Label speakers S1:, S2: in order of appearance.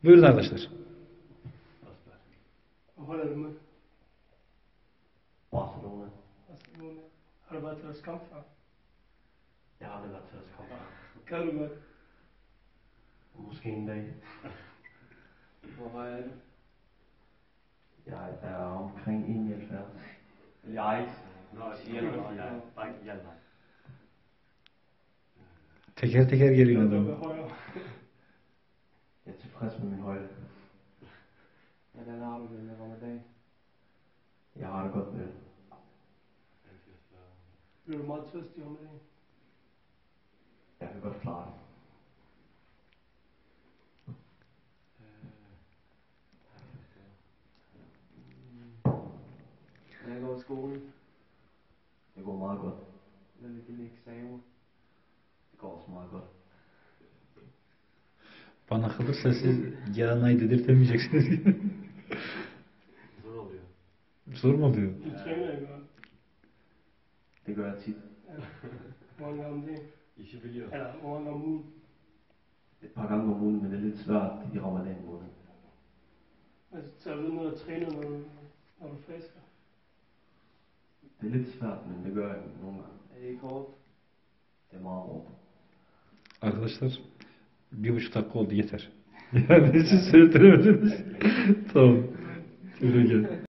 S1: Buyurun arkadaşlar.
S2: Holland mı?
S3: Barcelona.
S2: Barcelona. Har du været til deres kamp før?
S3: Jeg har aldrig været til deres kamp.
S2: Kan du godt?
S3: Måske en dag.
S2: Hvor høj er du?
S3: Jeg er omkring 71. Jeg er ikke. Bare ikke hjælp mig.
S1: Teker teker geliyor
S2: Du er
S1: adam.
S2: højere.
S3: Jeg er tilfreds med min højde.
S2: Hvordan har du det med ramadan?
S3: Jeg har det godt med det.
S2: Bliver du meget tørstig om dagen?
S3: Jeg kan godt klare det.
S2: Hvordan går skolen?
S3: Det går meget godt.
S2: Hvordan er dine eksamener?
S3: Det går også meget godt.
S1: Bana kalırsa siz Yana'yı dedirtemeyeceksiniz.
S3: Zor oluyor.
S1: Zor mu oluyor?
S2: Du træner ikke godt?
S3: Det gør jeg tit.
S2: Hvor mange gange om dagen?
S3: I biliyor.
S2: Eller hvor mange gange om ugen?
S3: Et par gange om ugen, men det er lidt svært i ramadan måned.
S2: Altså, tager du ned og træner, når du faster?
S3: Det er lidt svært, men det gør jeg nogle gange.
S2: Er det ikke hårdt?
S3: Det er meget hårdt.
S1: Arkadaşlar 1,5 dakika oldu yeter. Yani siz seyrettiremediniz. Tamam. Şöyle gel.